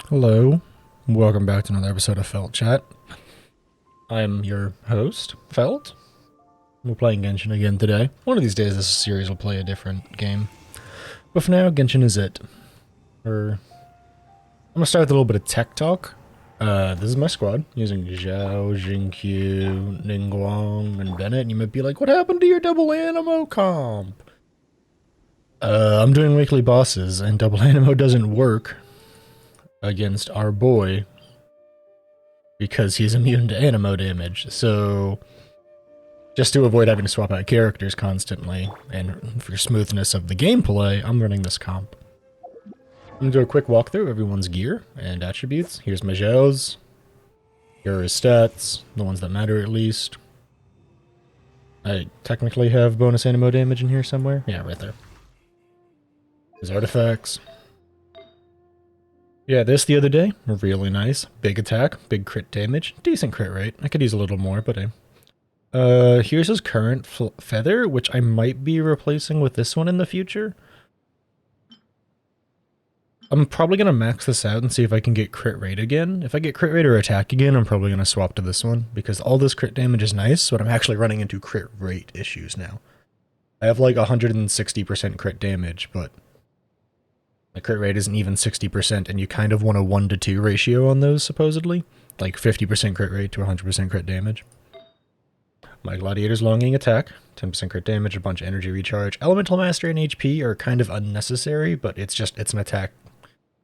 Hello, welcome back to another episode of Felt Chat. I'm your host, Felt. We're playing Genshin again today. One of these days this series will play a different game. But for now, Genshin is it. I'm gonna start with a little bit of tech talk. This is my squad, using Zhao, Jinkyu, Ningguang, and Bennett. And you might be like, what happened to your double Animo comp? I'm doing weekly bosses, and double Animo doesn't work against our boy because he's immune to animo damage. So just to avoid having to swap out characters constantly and for smoothness of the gameplay, I'm running this comp. I'm gonna do a quick walkthrough of everyone's gear and attributes. Here's my Zhao's. Here are his stats, the ones that matter at least. I technically have bonus animo damage in here somewhere. Yeah, right there. His artifacts. Yeah, this the other day, really nice. Big attack, big crit damage, decent crit rate. I could use a little more, but here's his current feather, which I might be replacing with this one in the future. I'm probably going to max this out and see if I can get crit rate again. If I get crit rate or attack again, I'm probably going to swap to this one, because all this crit damage is nice, but I'm actually running into crit rate issues now. I have like 160% crit damage, but my crit rate isn't even 60%, and you kind of want a 1 to 2 ratio on those, supposedly. Like 50% crit rate to 100% crit damage. My Gladiator's Longing attack, 10% crit damage, a bunch of energy recharge. Elemental Mastery and HP are kind of unnecessary, but it's an attack.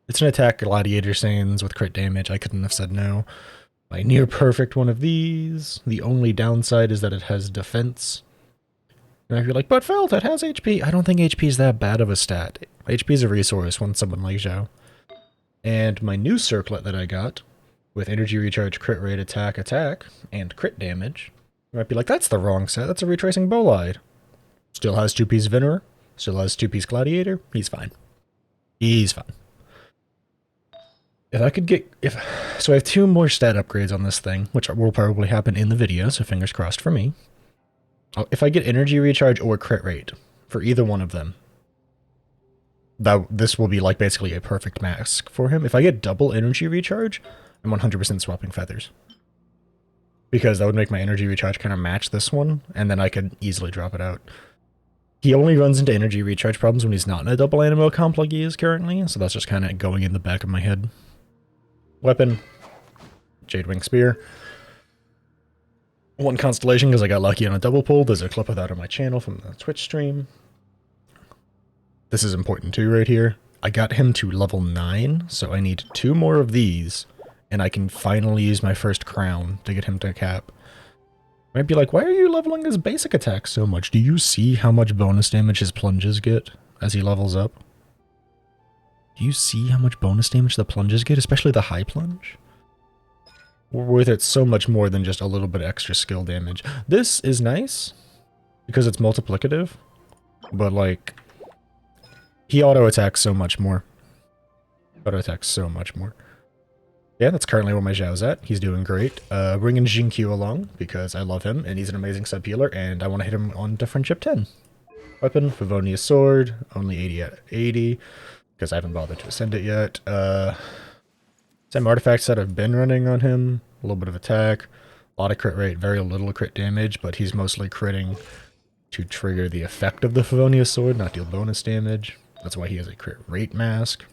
It's an attack Gladiator Saiyans with crit damage. I couldn't have said no. My near perfect one of these. The only downside is that it has defense. And if you're like, but Felt, it has HP. I don't think HP is that bad of a stat. HP is a resource when someone like Zhao. And my new circlet that I got, with energy recharge, crit rate, attack, and crit damage. You might be like, that's the wrong set. That's a retracing bolide. Still has 2-piece Venerer. Still has 2-piece Gladiator. He's fine. He's fine. If I could get... So I have 2 more stat upgrades on this thing, which will probably happen in the video, so fingers crossed for me. If I get energy recharge or crit rate for either one of them, this will be like basically a perfect mask for him. If I get double energy recharge, I'm 100% swapping feathers. Because that would make my energy recharge kind of match this one, and then I could easily drop it out. He only runs into energy recharge problems when he's not in a double animo comp like he is currently, so that's just kind of going in the back of my head. Weapon. Jadewing Spear. 1 constellation because I got lucky on a double pull. There's a clip of that on my channel from the Twitch stream. This is important too right here. I got him to level 9, so I need 2 more of these, and I can finally use my first crown to get him to cap. Might be like, why are you leveling his basic attack so much? Do you see how much bonus damage his plunges get as he levels up? Do you see how much bonus damage the plunges get, especially the high plunge? Worth it so much more than just a little bit extra skill damage. This is nice because it's multiplicative, but like he auto attacks so much more. Auto attacks so much more. Yeah, that's currently where my Zhao's at. He's doing great. Bringing Jinkyu along because I love him and he's an amazing sub healer, and I want to hit him on to friendship 10. Weapon, Favonius Sword, only 80 out of 80 because I haven't bothered to ascend it yet. Same artifacts that I've been running on him. A little bit of attack, a lot of crit rate, very little crit damage, but he's mostly critting to trigger the effect of the Favonius Sword, not deal bonus damage. That's why he has a crit rate mask.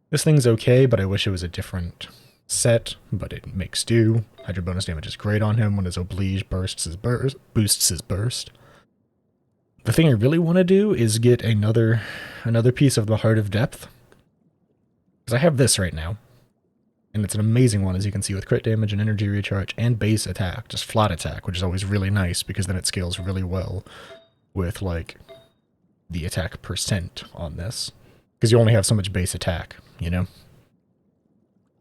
This thing's okay, but I wish it was a different set, but it makes do. Hydro bonus damage is great on him when his Oblige boosts his burst. The thing I really want to do is get another piece of the Heart of Depth, because I have this right now. And it's an amazing one, as you can see, with crit damage and energy recharge and base attack, just flat attack, which is always really nice because then it scales really well with like the attack percent on this, because you only have so much base attack, you know.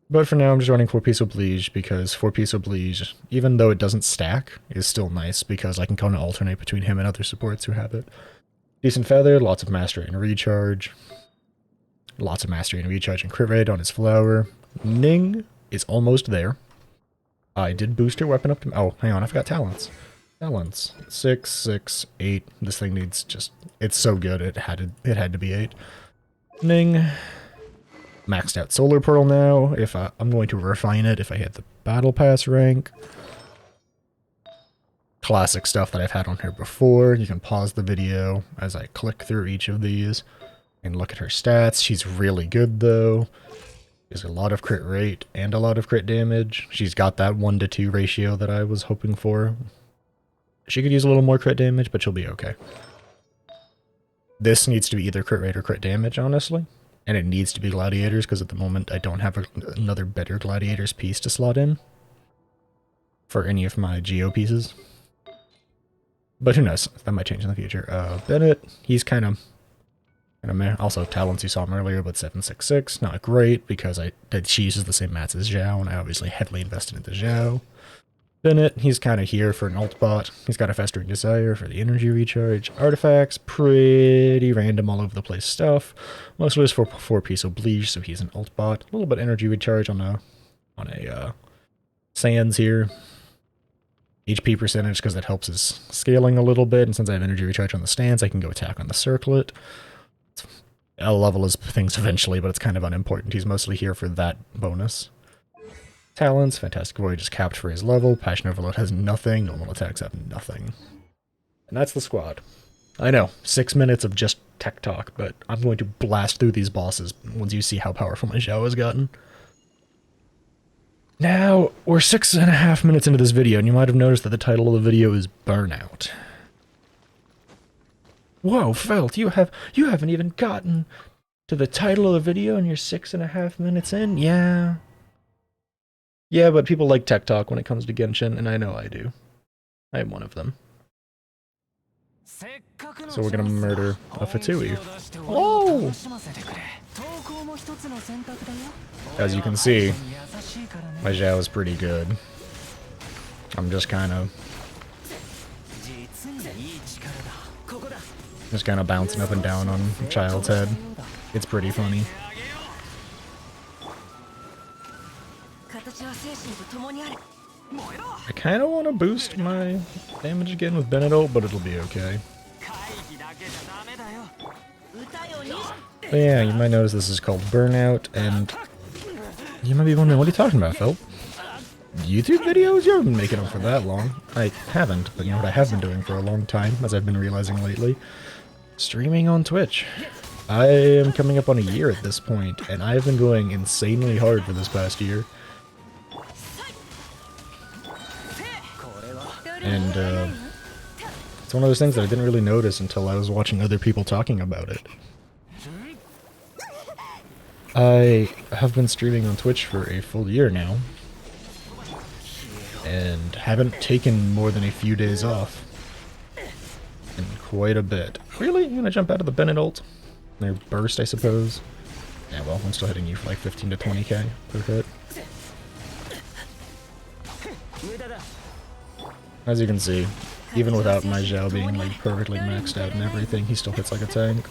But for now, I'm just running 4-piece Oblige because 4-piece Oblige, even though it doesn't stack, is still nice because I can kind of alternate between him and other supports who have it. Decent feather, lots of mastery and recharge. Lots of mastery and recharge and crit rate on his flower. Ning is almost there. I did boost her weapon up to... Oh, hang on, I forgot talents. Talents. 6, 6, 8. This thing needs just... It's so good, it had to be 8. Ning. Maxed out Solar Pearl now. If I'm going to refine it if I hit the Battle Pass rank. Classic stuff that I've had on here before. You can pause the video as I click through each of these and look at her stats. She's really good though. She has a lot of crit rate and a lot of crit damage. She's got that 1-to-2 ratio that I was hoping for. She could use a little more crit damage, but she'll be okay. This needs to be either crit rate or crit damage, honestly. And it needs to be gladiators, because at the moment I don't have another better gladiators piece to slot in for any of my Geo pieces. But who knows? That might change in the future. Bennett, he's kind of meh. Also, Talons, you saw him earlier, but 766, not great, because she uses the same mats as Zhao, and I obviously heavily invested into Zhao. Bennett, he's kind of here for an ult bot. He's got a Festering Desire for the energy recharge. Artifacts, pretty random all over the place stuff. Mostly just for 4-piece Oblige, so he's an ult bot. A little bit energy recharge on a Sands here. HP percentage, because that helps his scaling a little bit, and since I have energy recharge on the stands, I can go attack on the circlet. I'll level his things eventually, but it's kind of unimportant. He's mostly here for that bonus. Talents, Fantastic Voyage is capped for his level. Passion Overload has nothing. Normal attacks have nothing. And that's the squad. I know, 6 minutes of just tech talk, but I'm going to blast through these bosses once you see how powerful my Zhao has gotten. Now, we're 6.5 minutes into this video, and you might have noticed that the title of the video is Burnout. Whoa, Felt, you haven't even gotten to the title of the video and you're 6.5 minutes in? Yeah. Yeah, but people like tech talk when it comes to Genshin, and I know I do. I am one of them. So we're gonna murder a Fatui. Oh! As you can see, my Zhao is pretty good. I'm just kind of bouncing up and down on Child's head. It's pretty funny. I kind of want to boost my damage again with Bennett ult, but it'll be okay. But yeah, you might notice this is called Burnout, and you might be wondering, what are you talking about, Phil? YouTube videos? You haven't been making them for that long. I haven't, but you know what I have been doing for a long time, as I've been realizing lately? Streaming on Twitch. I am coming up on a year at this point, and I've been going insanely hard for this past year. And it's one of those things that I didn't really notice until I was watching other people talking about it. I have been streaming on Twitch for a full year now, and haven't taken more than a few days off in quite a bit. Really? You're gonna jump out of the Bennett ult? Their burst, I suppose? Yeah, well, I'm still hitting you for like 15 to 20k per hit. As you can see, even without my Zhao being like perfectly maxed out and everything, he still hits like a tank.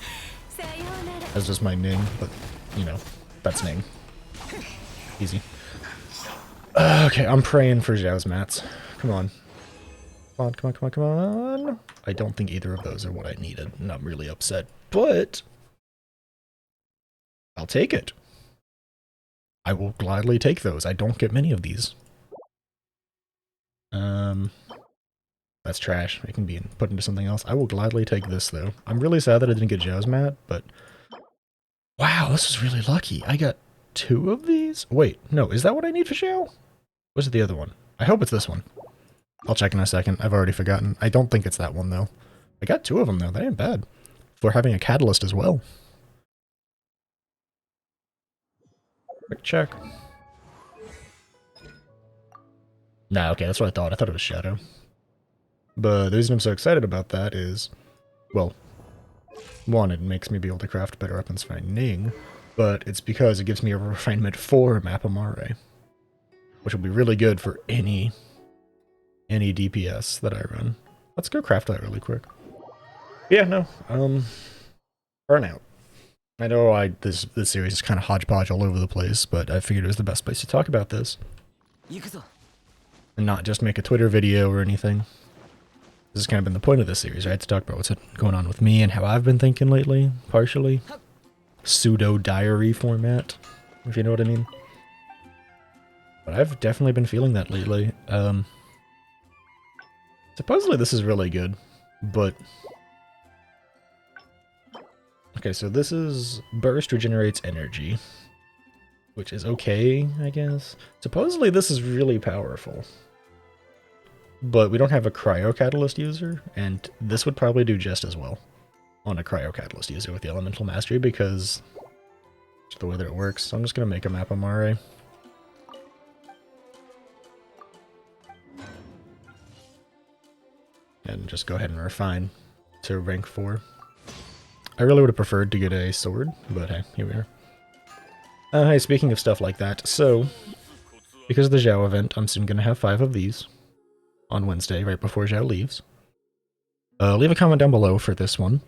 As does my Ning, but, you know, that's Ning. Easy. Okay, I'm praying for Zhao's mats. Come on. Come on, come on, come on, come on. I don't think either of those are what I needed, and I'm really upset, but I'll take it. I will gladly take those. I don't get many of these. That's trash. It can be put into something else. I will gladly take this, though. I'm really sad that I didn't get Zhao's mat, but wow, this is really lucky. I got 2 of these? Wait, no, is that what I need for Zhao? What's the other one? I hope it's this one. I'll check in a second. I've already forgotten. I don't think it's that one, though. I got 2 of them, though. That ain't bad. For having a catalyst as well. Quick check. Nah, okay, that's what I thought. I thought it was Shadow. But the reason I'm so excited about that is, well, one, it makes me be able to craft better weapons for Ning, but it's because it gives me a refinement for Mapamare, which will be really good for any DPS that I run. Let's go craft that really quick. Yeah, no, Burnout. I know this series is kind of hodgepodge all over the place, but I figured it was the best place to talk about this. And not just make a Twitter video or anything. This has kind of been the point of this series, right? To talk about what's going on with me and how I've been thinking lately, partially. Pseudo-diary format. if you know what I mean. But I've definitely been feeling that lately. Supposedly this is really good, but... Okay, so this is... Burst regenerates energy, which is okay, I guess. Supposedly this is really powerful. But we don't have a Cryo Catalyst user, and this would probably do just as well on a Cryo Catalyst user with the Elemental Mastery, because it's the way that it works. So I'm just going to make a map Amare. And just go ahead and refine to rank 4. I really would have preferred to get a sword, but hey, here we are. Hey, speaking of stuff like that, so, because of the Zhao event, I'm soon going to have 5 of these on Wednesday, right before Zhao leaves. Leave a comment down below for this one.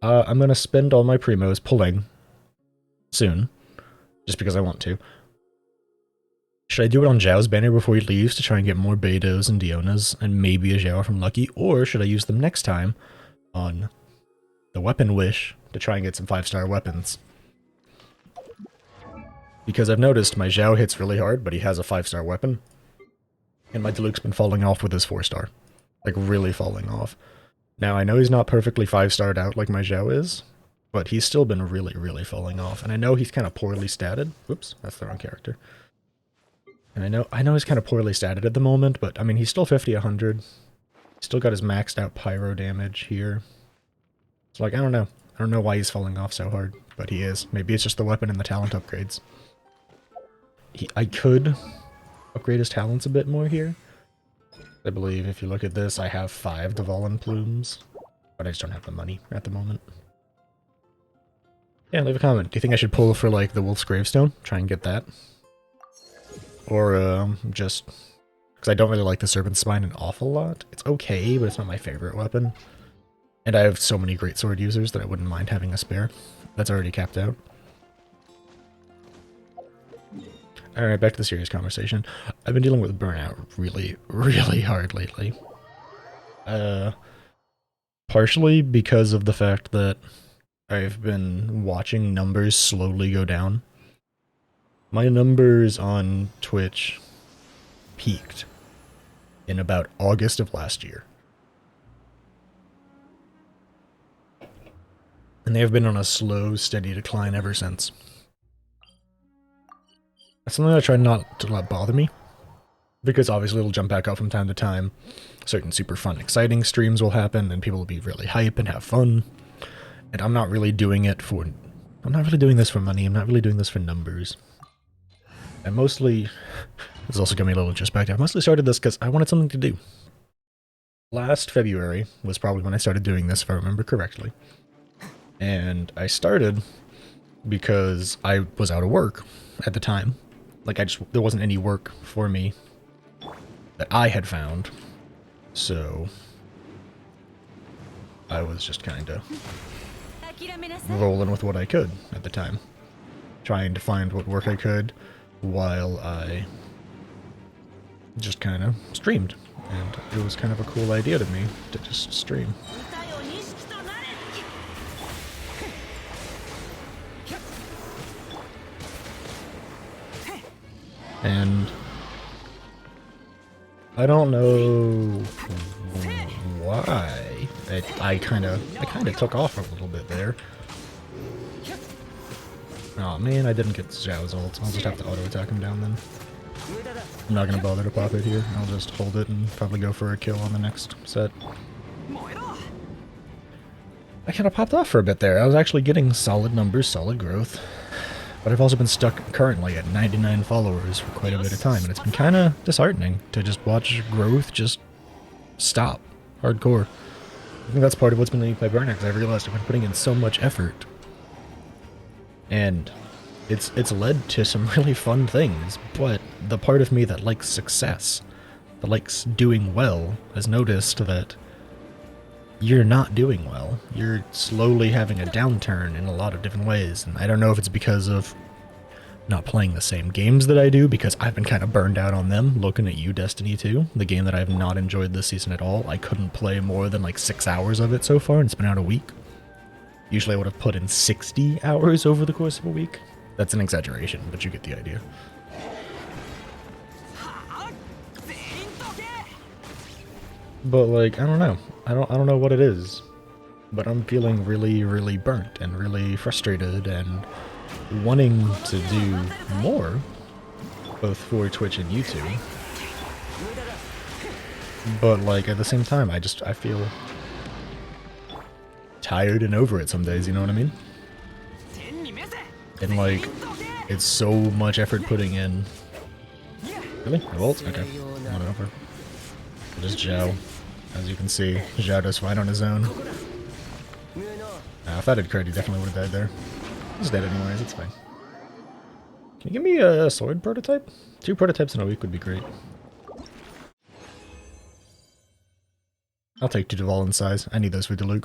I'm going to spend all my primos pulling soon, just because I want to. Should I do it on Zhao's banner before he leaves to try and get more Beidous and Dionas and maybe a Zhao from Lucky, or should I use them next time on the Weapon Wish to try and get some 5-star weapons? Because I've noticed my Zhao hits really hard, but he has a 5-star weapon. And my Diluc's been falling off with his 4-star. Like, really falling off. Now, I know he's not perfectly 5-starred out like my Zhao is, but he's still been really, really falling off. And I know he's kind of poorly statted. Whoops, that's the wrong character. And I know he's kind of poorly statted at the moment, but, I mean, he's still 50, 100. Still got his maxed out pyro damage here. So, like, I don't know. I don't know why he's falling off so hard, but he is. Maybe it's just the weapon and the talent upgrades. I could upgrade his talents a bit more here. I believe if you look at this, I have 5 Dvalin plumes, but I just don't have the money at the moment. Yeah, leave a comment. Do you think I should pull for, like, the Wolf's Gravestone? Try and get that? Or, just... Because I don't really like the Serpent's Spine an awful lot. It's okay, but it's not my favorite weapon. And I have so many great sword users that I wouldn't mind having a spare. That's already capped out. Alright, back to the serious conversation. I've been dealing with burnout really, really hard lately. Partially because of the fact that I've been watching numbers slowly go down. My numbers on Twitch peaked in about August of last year. And they have been on a slow, steady decline ever since. That's something I try not to let bother me, because obviously it'll jump back up from time to time. Certain super fun, exciting streams will happen, and people will be really hype and have fun. And I'm not really doing it for... I'm not really doing this for money, I'm not really doing this for numbers. I mostly... This is also giving me a little introspective. I mostly started this because I wanted something to do. Last February was probably when I started doing this, if I remember correctly. And I started because I was out of work at the time. Like, there wasn't any work for me that I had found. So, I was just kind of rolling with what I could at the time. Trying to find what work I could while I just kind of streamed. And it was kind of a cool idea to me to just stream. And I don't know why I kind of took off a little bit there. Oh man, I didn't get Zhao's ult. I'll just have to auto attack him down then. I'm not gonna bother to pop it here. I'll just hold it and probably go for a kill on the next set. I kind of popped off for a bit there. I was actually getting solid numbers, solid growth. But I've also been stuck currently at 99 followers for quite a bit of time, and it's been kind of disheartening to just watch growth just stop. Hardcore. I think that's part of what's been leading my burnout, because I've realized I've been putting in so much effort. And it's led to some really fun things, but the part of me that likes success, that likes doing well, has noticed that you're not doing well. You're slowly having a downturn in a lot of different ways, and I don't know if it's because of not playing the same games that I do, because I've been kind of burned out on them. Looking at you, Destiny 2, the game that I have not enjoyed this season at all. I couldn't play more than like 6 hours of it so far, and it's been out a week. Usually I would have put in 60 hours over the course of a week. That's an exaggeration, but you get the idea. But like, I don't know. I don't know what it is. But I'm feeling really, really burnt and really frustrated and wanting to do more, both for Twitch and YouTube. But like at the same time, I feel tired and over it some days, you know what I mean? And like, it's so much effort putting in. Really? Revolt? Okay. Whatever. Just Zhao. As you can see, Zhao does fine on his own. If that had occurred, he definitely would have died there. He's dead anyways, it's fine. Can you give me a sword prototype? 2 prototypes in a week would be great. I'll take 2 Duval in size. I need those for Diluc.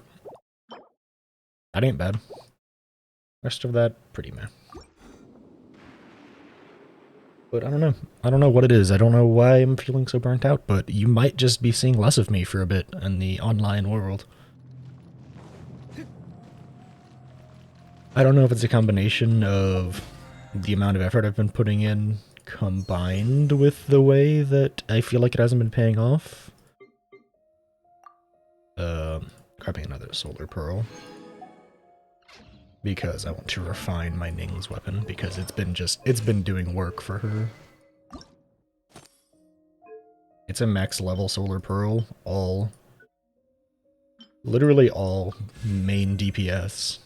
That ain't bad. Rest of that, pretty meh. But I don't know. I don't know what it is. I don't know why I'm feeling so burnt out, but you might just be seeing less of me for a bit in the online world. I don't know if it's a combination of the amount of effort I've been putting in combined with the way that I feel like it hasn't been paying off. Grabbing another Solar Pearl. Because I want to refine my Ning's weapon, because it's been doing work for her. It's a max level Solar Pearl, literally all main DPS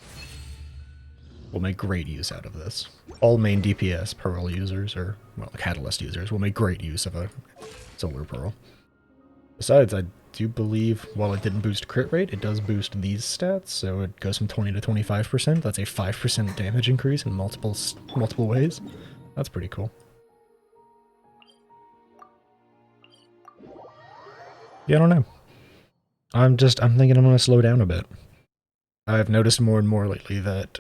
will make great use out of this. All main DPS Pearl users, or, well, Catalyst users, will make great use of a Solar Pearl. Besides, I do believe, while it didn't boost crit rate, it does boost these stats, so it goes from 20 to 25%. That's a 5% damage increase in multiple ways. That's pretty cool. Yeah, I don't know. I'm thinking I'm gonna slow down a bit. I've noticed more and more lately that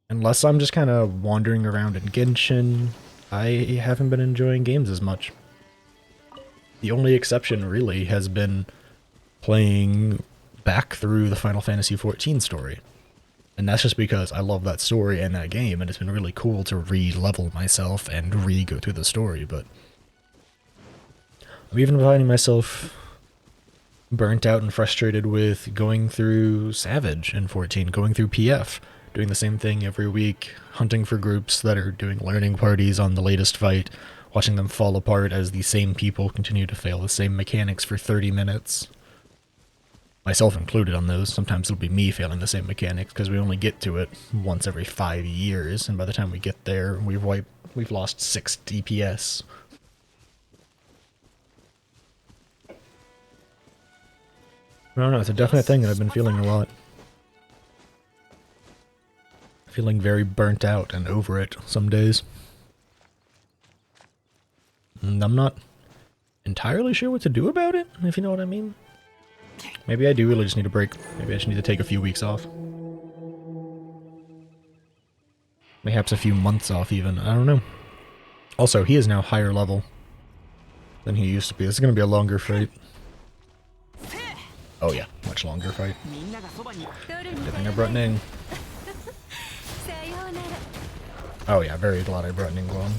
unless I'm just kind of wandering around in Genshin, I haven't been enjoying games as much. The only exception, really, has been playing back through the Final Fantasy XIV story. And that's just because I love that story and that game, and it's been really cool to re-level myself and re-go through the story, but I'm even finding myself burnt out and frustrated with going through Savage in 14, going through PF, doing the same thing every week, hunting for groups that are doing learning parties on the latest fight, watching them fall apart as the same people continue to fail the same mechanics for 30 minutes. Myself included on those. Sometimes it'll be me failing the same mechanics because we only get to it once every 5 years, and by the time we get there, we've lost 6 DPS. I don't know, it's a definite thing that I've been feeling a lot. Feeling very burnt out and over it some days. And I'm not entirely sure what to do about it, if you know what I mean. Maybe I do really just need a break. Maybe I just need to take a few weeks off. Perhaps a few months off even, I don't know. Also, he is now higher level than he used to be. This is going to be a longer fight. Oh yeah, much longer fight. Good thing I brought Ning. Oh yeah, very glad I brought Ning along.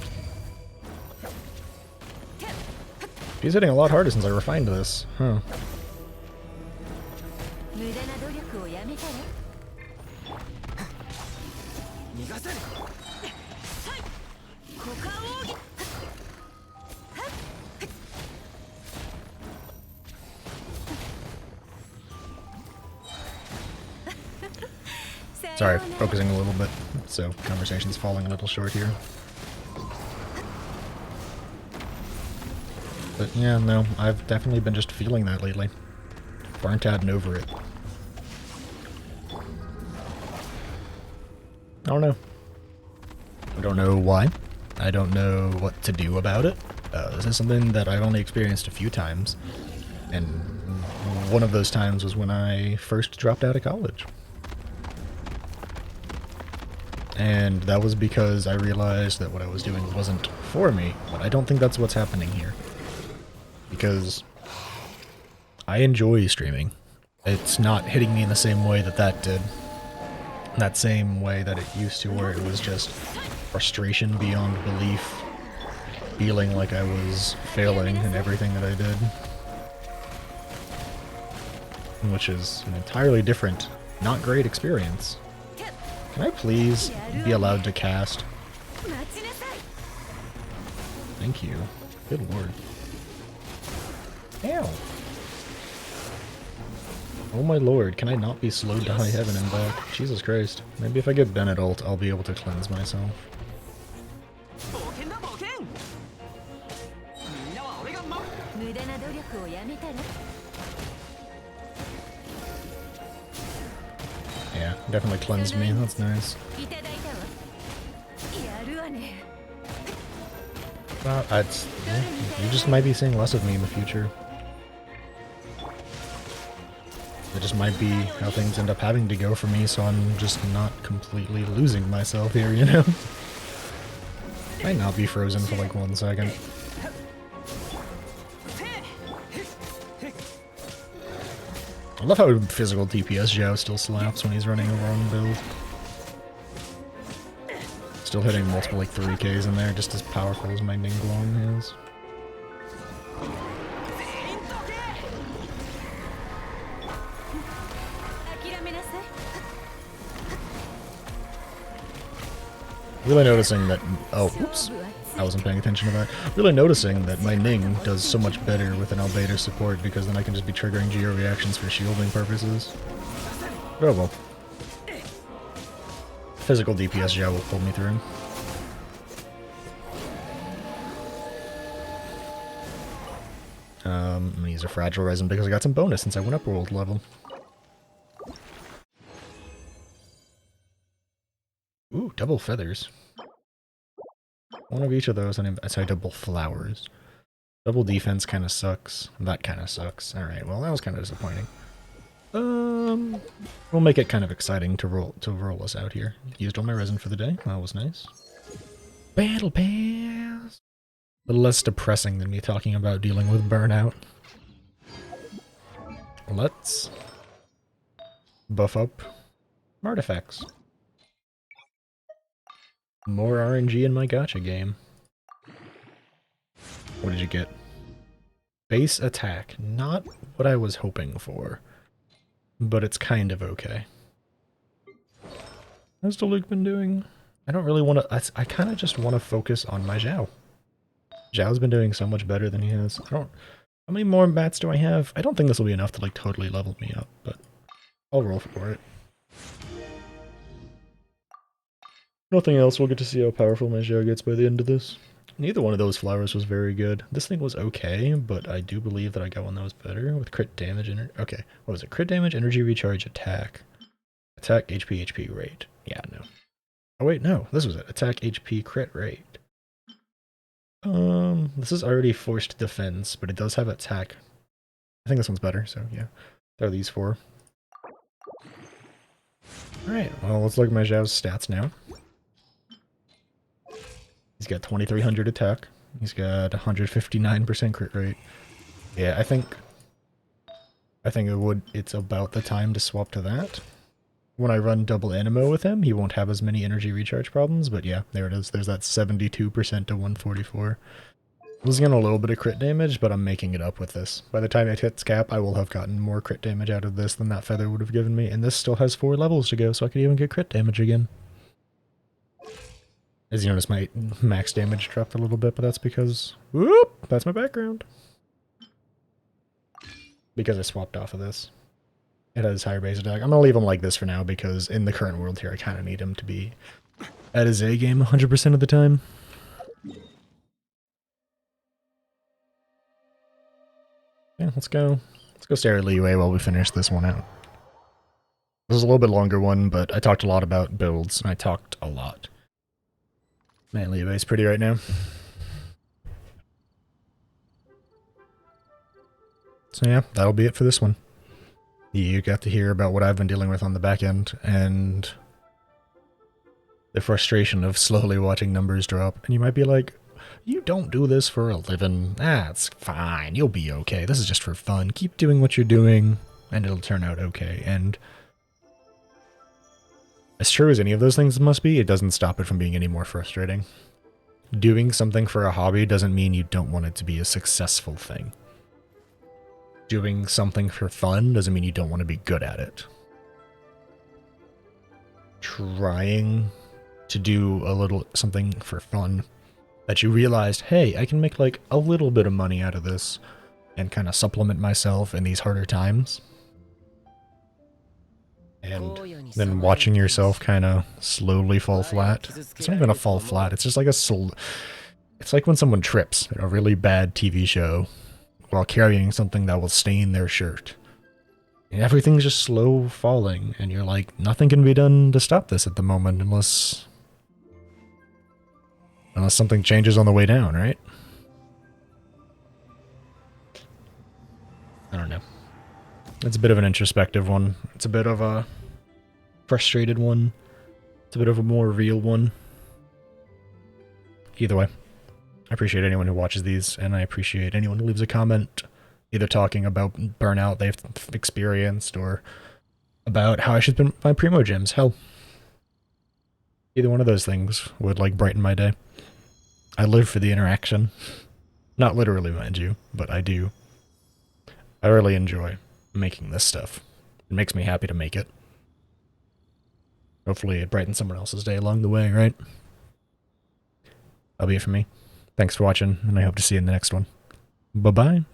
He's hitting a lot harder since I refined this, huh. Sorry, focusing a little bit, so conversation's falling a little short here. But yeah, no, I've definitely been just feeling that lately. Burnt out and over it. I don't know. I don't know why. I don't know what to do about it. This is something that I've only experienced a few times, and one of those times was when I first dropped out of college. And that was because I realized that what I was doing wasn't for me, but I don't think that's what's happening here. Because I enjoy streaming. It's not hitting me in the same way that that did. That same way that it used to, where it was just frustration beyond belief, feeling like I was failing in everything that I did. Which is an entirely different, not great experience. Can I please be allowed to cast? Thank you. Good lord. Ow. Oh my lord, can I not be slowed to high heaven and back? Jesus Christ. Maybe if I get Bennett ult, I'll be able to cleanse myself. Yeah, definitely cleansed me. That's nice. Yeah, you just might be seeing less of me in the future. It just might be how things end up having to go for me, so I'm just not completely losing myself here, you know? Might not be frozen for like 1 second. I love how physical DPS Zhao still slaps when he's running a long build. Still hitting multiple like 3Ks in there, just as powerful as my Ningguang is. Really noticing that, oh, oops, I wasn't paying attention to that. Really noticing that my Ning does so much better with an Albedo support because then I can just be triggering geo reactions for shielding purposes. Oh well. Physical DPS Zhao will pull me through. I'm gonna use a Fragile Resin because I got some bonus since I went up world level. Ooh, double feathers. One of each of those, and sorry, double flowers. Double defense kind of sucks. That kind of sucks. Alright, well that was kind of disappointing. We'll make it kind of exciting to roll us out here. Used all my resin for the day. That was nice. Battle Pass! A little less depressing than me talking about dealing with burnout. Let's buff up artifacts. More RNG in my gacha game. What did you get? Base attack. Not what I was hoping for. But it's kind of okay. How's the Luke been doing? I don't really want to... I kind of just want to focus on my Zhao. Zhao's been doing so much better than he has. How many more mats do I have? I don't think this will be enough to like totally level me up, but I'll roll for it. Nothing else, we'll get to see how powerful my Zhao gets by the end of this. Neither one of those flowers was very good. This thing was okay, but I do believe that I got one that was better with crit damage. Okay, what was it? Crit damage, energy recharge, attack. Attack, HP rate. Yeah, no. Oh wait, no, this was it. Attack, HP, crit rate. This is already forced defense, but it does have attack. I think this one's better, so yeah. Throw these 4. Alright, well, let's look at my Zhao's stats now. He's got 2300 attack. He's got 159% crit rate. Yeah, I think it's about the time to swap to that. When I run double Animo with him, he won't have as many energy recharge problems, but yeah, there it is. There's that 72% to 144. I was getting a little bit of crit damage, but I'm making it up with this. By the time it hits cap, I will have gotten more crit damage out of this than that feather would have given me, and this still has 4 levels to go, so I could even get crit damage again. As you notice, my max damage dropped a little bit, but that's because... Whoop! That's my background. Because I swapped off of this. It has higher base attack. I'm going to leave him like this for now, because in the current world here, I kind of need him to be at his A game 100% of the time. Yeah, let's go. Let's go stare at Liyue while we finish this one out. This is a little bit longer one, but I talked a lot about builds, and I talked a lot. Man, Liyue's pretty right now. So yeah, that'll be it for this one. You got to hear about what I've been dealing with on the back end, and the frustration of slowly watching numbers drop. And you might be like, you don't do this for a living. That's fine, you'll be okay. This is just for fun. Keep doing what you're doing, and it'll turn out okay. And As true as any of those things must be, it doesn't stop it from being any more frustrating. Doing something for a hobby doesn't mean you don't want it to be a successful thing. Doing something for fun doesn't mean you don't want to be good at it. Trying to do a little something for fun that you realized, hey, I can make like a little bit of money out of this and kind of supplement myself in these harder times. And then watching yourself kind of slowly fall flat. It's not even a fall flat, it's just like it's like when someone trips in a really bad TV show while carrying something that will stain their shirt. And everything's just slow falling, and you're like, nothing can be done to stop this at the moment unless something changes on the way down, right? I don't know. It's a bit of an introspective one. It's a bit of a frustrated one. It's a bit of a more real one. Either way, I appreciate anyone who watches these, and I appreciate anyone who leaves a comment, either talking about burnout they've experienced or about how I should spend my primo gems. Hell, either one of those things would like brighten my day. I live for the interaction. Not literally, mind you, but I do. I really enjoy making this stuff. It makes me happy to make it. Hopefully it brightens someone else's day along the way, right? That'll be it for me. Thanks for watching, and I hope to see you in the next one. Bye-bye.